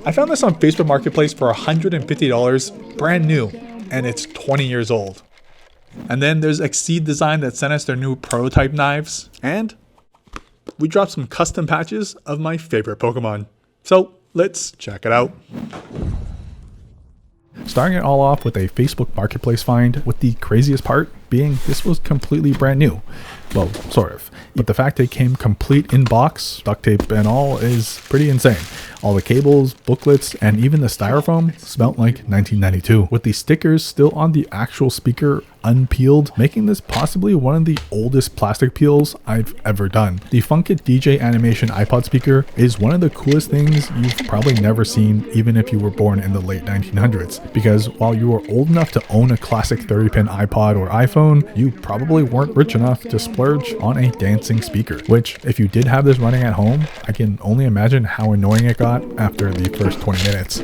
I found this on Facebook Marketplace for $150, brand new, and it's 20 years old. And then there's Exceed Design that sent us their new prototype knives, and we dropped some custom patches of my favorite Pokemon. So let's check it out. Starting it all off with a Facebook Marketplace find, with the craziest part being this was completely brand new. Well, sort of. But the fact it came complete in box, duct tape and all, is pretty insane. All the cables, booklets, and even the styrofoam smelt like 1992, with the stickers still on the actual speaker unpeeled, making this possibly one of the oldest plastic peels I've ever done. The FUNKIT DJ animation iPod speaker is one of the coolest things you've probably never seen, even if you were born in the late 1900s, because while you were old enough to own a classic 30-pin iPod or iPhone, you probably weren't rich enough to splurge on a dancing speaker, which if you did have this running at home, I can only imagine how annoying it got after the first 20 minutes.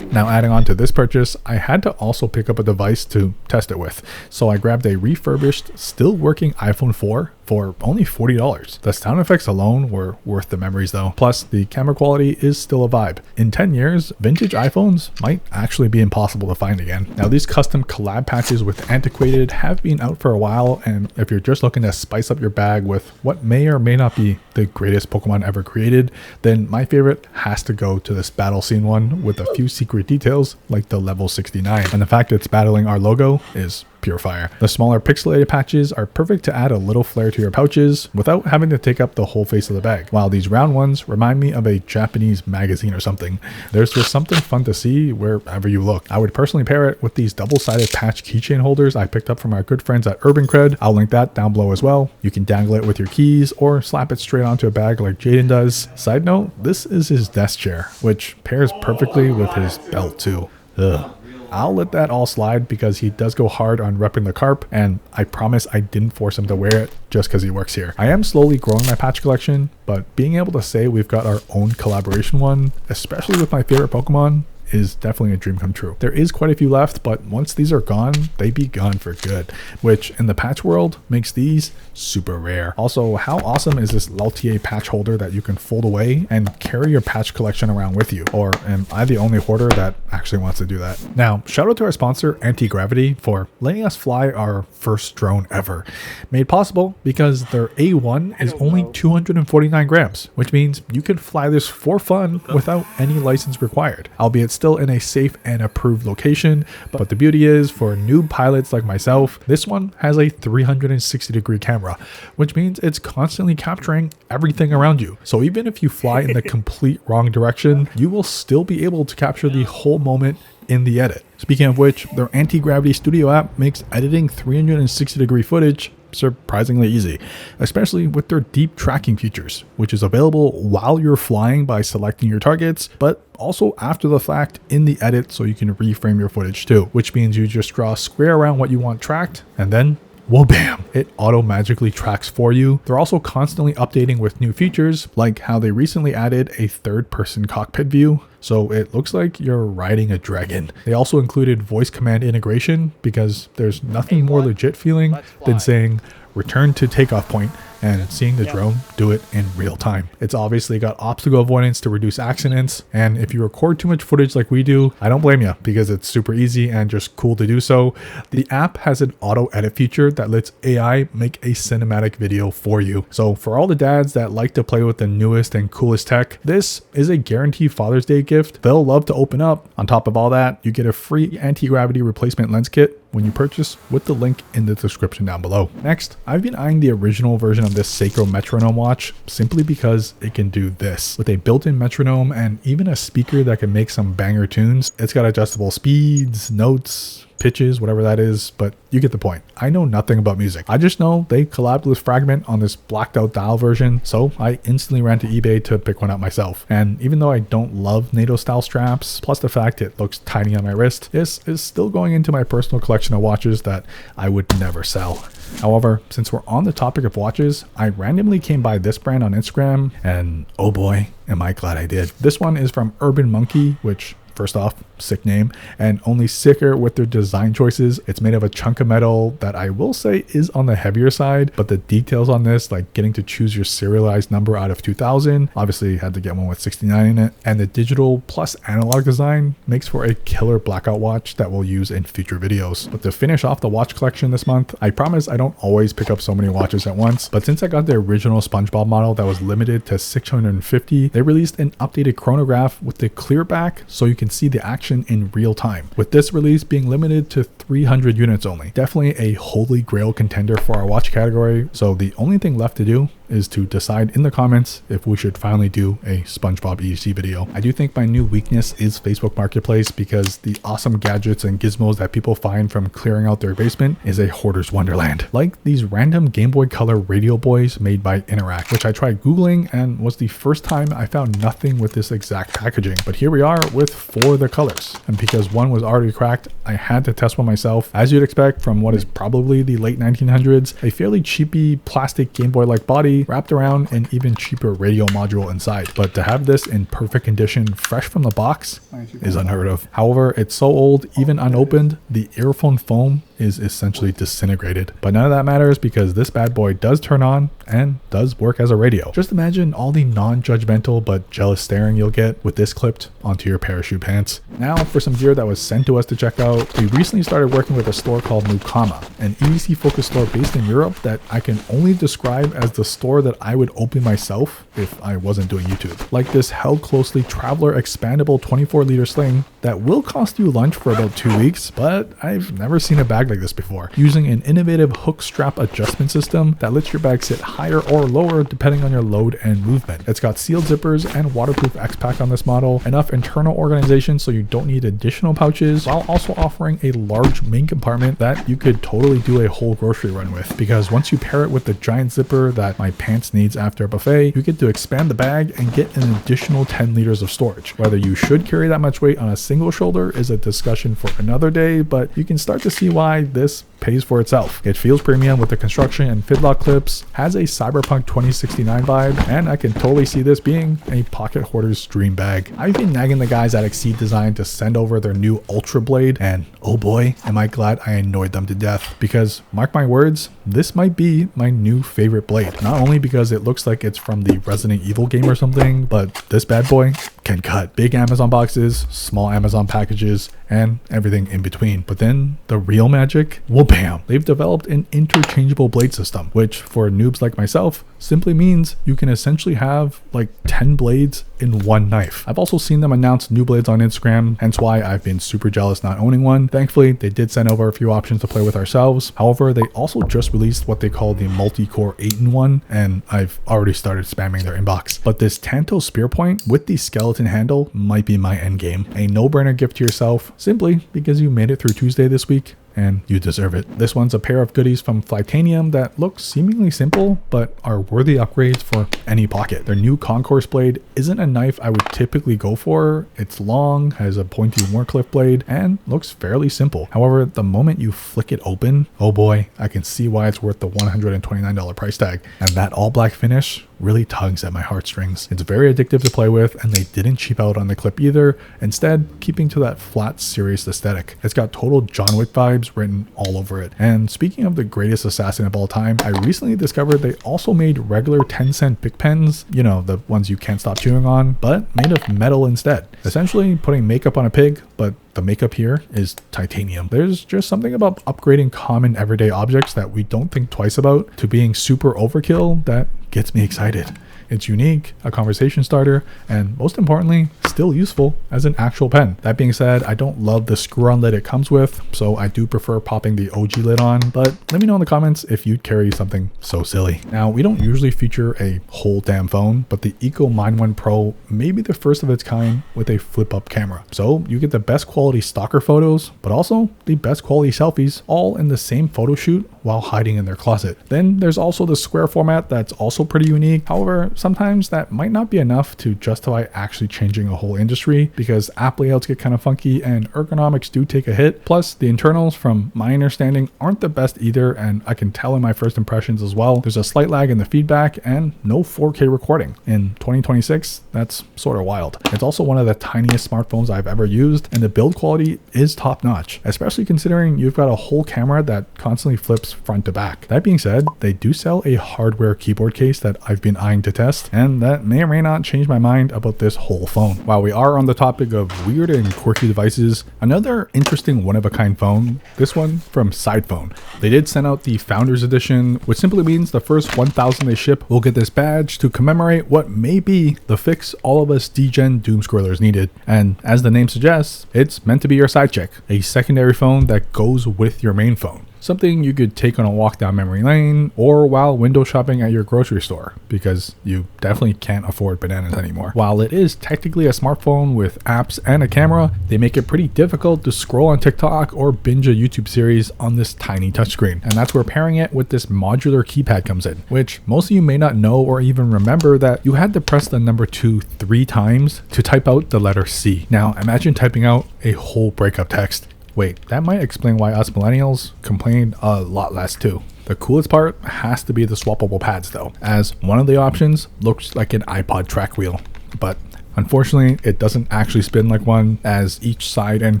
Now, adding on to this purchase, I had to also pick up a device to test it with, so I grabbed a refurbished, still working iPhone 4 for only $40. The sound effects alone were worth the memories though. Plus, the camera quality is still a vibe. In 10 years, vintage iPhones might actually be impossible to find again. Now, these custom collab patches with Antiquated have been out for a while, and if you're just looking to spice up your bag with what may or may not be the greatest Pokemon ever created, then my favorite has to go to this battle scene one with a few secret details like the level 69. And the fact it's battling our logo is pure fire. The smaller pixelated patches are perfect to add a little flair to your pouches without having to take up the whole face of the bag, while these round ones remind me of a Japanese magazine or something. There's just something fun to see wherever you look. I would personally pair it with these double-sided patch keychain holders I picked up from our good friends at Urban Cred. I'll link that down below as well. You can dangle it with your keys or slap it straight onto a bag like Jaden does. Side note, this is his desk chair, which pairs perfectly with his belt too. Ugh. I'll let that all slide because he does go hard on repping the carp, and I promise I didn't force him to wear it just because he works here. I am slowly growing my patch collection, but being able to say we've got our own collaboration one, especially with my favorite Pokemon, is definitely a dream come true. There is quite a few left, but once these are gone, they be gone for good, which in the patch world makes these super rare. Also, how awesome is this Lautier patch holder that you can fold away and carry your patch collection around with you? Or am I the only hoarder that actually wants to do that? Now, shout out to our sponsor Antigravity for letting us fly our first drone ever. Made possible because their A1 is only 249 grams, which means you can fly this for fun without any license required, albeit still in a safe and approved location. But the beauty is, for noob pilots like myself, this one has a 360-degree camera, which means it's constantly capturing everything around you. So even if you fly in the complete wrong direction, you will still be able to capture the whole moment in the edit. Speaking of which, their Antigravity Studio app makes editing 360-degree footage surprisingly easy, especially with their deep tracking features, which is available while you're flying by selecting your targets, but also after the fact in the edit so you can reframe your footage too, which means you just draw a square around what you want tracked, and then whoa bam, it auto magically tracks for you. They're also constantly updating with new features, like how they recently added a third-person cockpit view, so it looks like you're riding a dragon. They also included voice command integration, because there's nothing more legit feeling than saying return to takeoff point and seeing the drone do it in real time. It's obviously got obstacle avoidance to reduce accidents, and if you record too much footage like we do, I don't blame you, because it's super easy and just cool to do so. The app has an auto edit feature that lets AI make a cinematic video for you. So for all the dads that like to play with the newest and coolest tech, this is a guaranteed Father's Day gift they'll love to open up. On top of all that, you get a free anti-gravity replacement lens kit when you purchase with the link in the description down below. Next, I've been eyeing the original version of this Seiko Metronome watch simply because it can do this. With a built-in metronome and even a speaker that can make some banger tunes. It's got adjustable speeds, notes, pitches, whatever that is, but you get the point. I know nothing about music. I just know they collabed with Fragment on this blacked out dial version, so I instantly ran to eBay to pick one up myself. And even though I don't love NATO style straps, plus the fact it looks tiny on my wrist, this is still going into my personal collection of watches that I would never sell. However, since we're on the topic of watches, I randomly came by this brand on Instagram, and oh boy, am I glad I did. This one is from Urban Monkey, which First off, sick name, and only sicker with their design choices. It's made of a chunk of metal that I will say is on the heavier side, but the details on this, like getting to choose your serialized number out of 2000, obviously had to get one with 69 in it, and the digital plus analog design makes for a killer blackout watch that we'll use in future videos. But to finish off the watch collection this month, I promise I don't always pick up so many watches at once, but since I got the original SpongeBob model that was limited to 650, they released an updated chronograph with the clear back so you can see the action in real time, with this release being limited to 300 units only. Definitely a holy grail contender for our watch category, so the only thing left to do is to decide in the comments if we should finally do a SpongeBob EDC video. I do think my new weakness is Facebook Marketplace, because the awesome gadgets and gizmos that people find from clearing out their basement is a hoarder's wonderland. Like these random Game Boy Color radio boys made by Interact, which I tried Googling and was the first time I found nothing with this exact packaging. But here we are with 4 of the colors. And because one was already cracked, I had to test one myself. As you'd expect from what is probably the late 1900s, a fairly cheapy plastic Game Boy-like body wrapped around an even cheaper radio module inside. But to have this in perfect condition, fresh from the box, is unheard of. However, it's so old, even unopened, the earphone foam is essentially disintegrated. But none of that matters, because this bad boy does turn on and does work as a radio. Just imagine all the non-judgmental but jealous staring you'll get with this clipped onto your parachute pants. Now for some gear that was sent to us to check out. We recently started working with a store called Mukama, an EDC focused store based in Europe that I can only describe as the store that I would open myself if I wasn't doing YouTube. Like this HeldClosely Travler expandable 24-liter sling that will cost you lunch for about 2 weeks, but I've never seen a bag like this before, using an innovative hook strap adjustment system that lets your bag sit higher or lower depending on your load and movement. It's got sealed zippers and waterproof X-Pack on this model, enough internal organization so you don't need additional pouches, while also offering a large main compartment that you could totally do a whole grocery run with, because once you pair it with the giant zipper that my pants needs after a buffet, you get to expand the bag and get an additional 10 liters of storage. Whether you should carry that much weight on a single shoulder is a discussion for another day, but you can start to see why this pays for itself. It feels premium with the construction and fidlock clips, has a Cyberpunk 2069 vibe, and I can totally see this being a pocket hoarder's dream bag. I've been nagging the guys at Exceed Design to send over their new Ultra Blade, and oh boy, am I glad I annoyed them to death, because mark my words, this might be my new favorite blade. Not only because it looks like it's from the Resident Evil game or something, but this bad boy can cut big Amazon boxes, small Amazon packages, and everything in between. But then the real magic, well bam, they've developed an interchangeable blade system, which for noobs like myself simply means you can essentially have like 10 blades in one knife. I've also seen them announce new blades on Instagram, hence why I've been super jealous not owning one. Thankfully, they did send over a few options to play with ourselves. However, they also just released what they call the multi-core 8-in-1, and I've already started spamming their inbox. But this Tanto spear point with the skeleton handle might be my end game. A no-brainer gift to yourself, simply because you made it through Tuesday this week, and you deserve it. This one's a pair of goodies from Flytanium that look seemingly simple, but are worthy upgrades for any pocket. Their new Concourse blade isn't a knife I would typically go for. It's long, has a pointy Warcliffe blade, and looks fairly simple. However, the moment you flick it open, oh boy, I can see why it's worth the $129 price tag. And that all black finish really tugs at my heartstrings. It's very addictive to play with, and they didn't cheap out on the clip either, instead keeping to that flat, serious aesthetic. It's got total John Wick vibes written all over it. And speaking of the greatest assassin of all time, I recently discovered they also made regular 10-cent pick pens, you know, the ones you can't stop chewing on, but made of metal instead. Essentially putting makeup on a pig, but the makeup here is titanium. There's just something about upgrading common everyday objects that we don't think twice about to being super overkill that gets me excited. It's unique, a conversation starter, and most importantly, still useful as an actual pen. That being said, I don't love the screw-on lid it comes with, so I do prefer popping the OG lid on, but let me know in the comments if you'd carry something so silly. Now, we don't usually feature a whole damn phone, but the Eco Mine 1 Pro may be the first of its kind with a flip-up camera. So you get the best quality stalker photos, but also the best quality selfies, all in the same photo shoot while hiding in their closet. Then there's also the square format that's also pretty unique. However, sometimes that might not be enough to justify actually changing a whole industry, because app layouts get kind of funky and ergonomics do take a hit. Plus, the internals, from my understanding, aren't the best either, and I can tell in my first impressions as well. There's a slight lag in the feedback and no 4K recording. In 2026, that's sort of wild. It's also one of the tiniest smartphones I've ever used, and the build quality is top notch, especially considering you've got a whole camera that constantly flips front to back. That being said, they do sell a hardware keyboard case that I've been eyeing to test, and that may or may not change my mind about this whole phone. While we are on the topic of weird and quirky devices, another interesting one-of-a-kind phone, this one from Sidephone. They did send out the Founders Edition, which simply means the first 1,000 they ship will get this badge to commemorate what may be the fix all of us degen doom scrollers needed. And as the name suggests, it's meant to be your side chick, a secondary phone that goes with your main phone. Something you could take on a walk down memory lane or while window shopping at your grocery store, because you definitely can't afford bananas anymore. While it is technically a smartphone with apps and a camera, they make it pretty difficult to scroll on TikTok or binge a YouTube series on this tiny touchscreen. And that's where pairing it with this modular keypad comes in, which most of you may not know or even remember that you had to press the number 2 3 times to type out the letter C. Now imagine typing out a whole breakup text. Wait, that might explain why us millennials complain a lot less too. The coolest part has to be the swappable pads though, as one of the options looks like an iPod track wheel, but unfortunately it doesn't actually spin like one, as each side and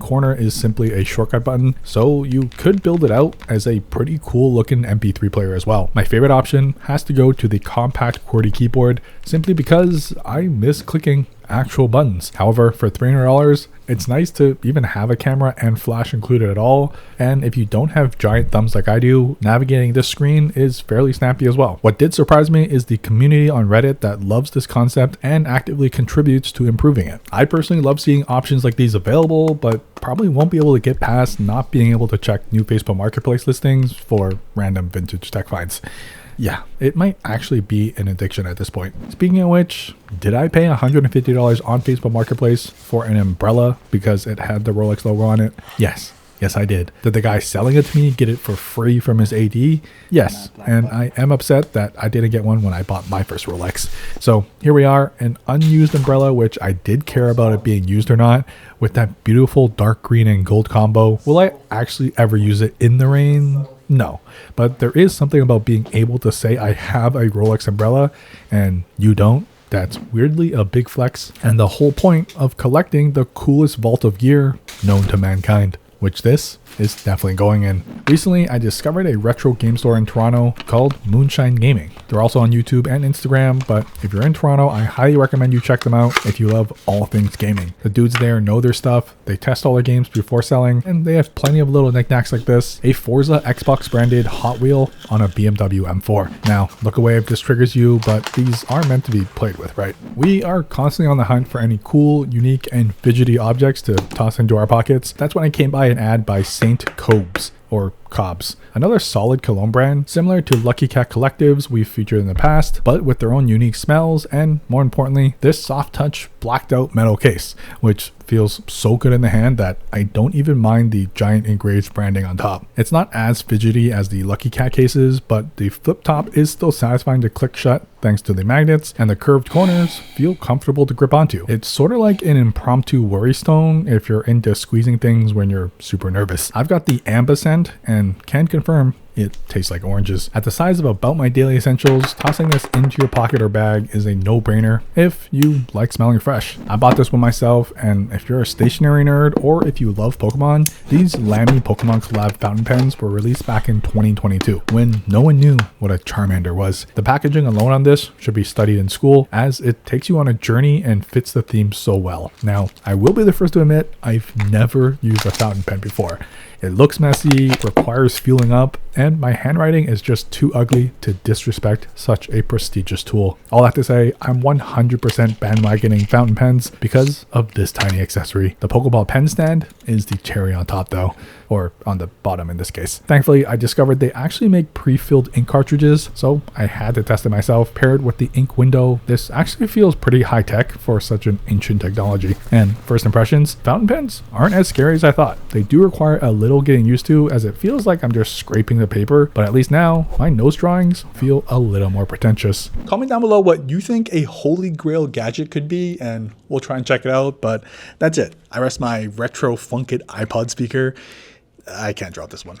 corner is simply a shortcut button, so you could build it out as a pretty cool looking MP3 player as well. My favorite option has to go to the compact QWERTY keyboard, simply because I miss clicking actual buttons. However, for $300, it's nice to even have a camera and flash included at all, and if you don't have giant thumbs like I do, navigating this screen is fairly snappy as well. What did surprise me is the community on Reddit that loves this concept and actively contributes to improving it. I personally love seeing options like these available, but probably won't be able to get past not being able to check new Facebook Marketplace listings for random vintage tech finds. Yeah, it might actually be an addiction at this point. Speaking of which, did I pay $150 on Facebook Marketplace for an umbrella because it had the Rolex logo on it? Yes. Yes, I did. Did the guy selling it to me get it for free from his AD? Yes, and I am upset that I didn't get one when I bought my first Rolex. So here we are, an unused umbrella, which I did care about it being used or not, with that beautiful dark green and gold combo. Will I actually ever use it in the rain? No, but there is something about being able to say I have a Rolex umbrella and you don't. That's weirdly a big flex, and the whole point of collecting the coolest vault of gear known to mankind, which this is definitely going in. Recently, I discovered a retro game store in Toronto called Moonshine Gaming. They're also on YouTube and Instagram, but if you're in Toronto, I highly recommend you check them out if you love all things gaming. The dudes there know their stuff, they test all their games before selling, and they have plenty of little knickknacks like this, a Forza Xbox branded Hot Wheel on a BMW M4. Now, look away if this triggers you, but these are meant to be played with, right? We are constantly on the hunt for any cool, unique, and fidgety objects to toss into our pockets. That's when I came by an ad by Cobes, or Cobes, another solid cologne brand similar to Lucky Cat Collectives we've featured in the past, but with their own unique smells and, more importantly, this soft touch blacked out metal case, which feels so good in the hand that I don't even mind the giant engraved branding on top. It's not as fidgety as the Lucky Cat cases, but the flip top is still satisfying to click shut thanks to the magnets, and the curved corners feel comfortable to grip onto. It's sort of like an impromptu worry stone if you're into squeezing things when you're super nervous. I've got the amber scent and can confirm it tastes like oranges. At the size of about my daily essentials, tossing this into your pocket or bag is a no-brainer if you like smelling fresh. I bought this one myself, and if you're a stationery nerd or if you love Pokemon, these Lamy Pokemon collab fountain pens were released back in 2022 when no one knew what a Charmander was. The packaging alone on this should be studied in school, as it takes you on a journey and fits the theme so well. Now, I will be the first to admit I've never used a fountain pen before. It looks messy, requires fueling up, and my handwriting is just too ugly to disrespect such a prestigious tool. All that to say, I'm 100% bandwagoning fountain pens because of this tiny accessory. The Pokeball pen stand is the cherry on top though, or on the bottom in this case. Thankfully, I discovered they actually make pre-filled ink cartridges, so I had to test it myself. Paired with the ink window, this actually feels pretty high-tech for such an ancient technology. And first impressions, fountain pens aren't as scary as I thought. They do require a little getting used to, as it feels like I'm just scraping the of paper, but at least now my nose drawings feel a little more pretentious. Comment down below what you think a holy grail gadget could be, and we'll try and check it out. But that's it. I rest my retro FUNKIT iPod speaker. I can't drop this one.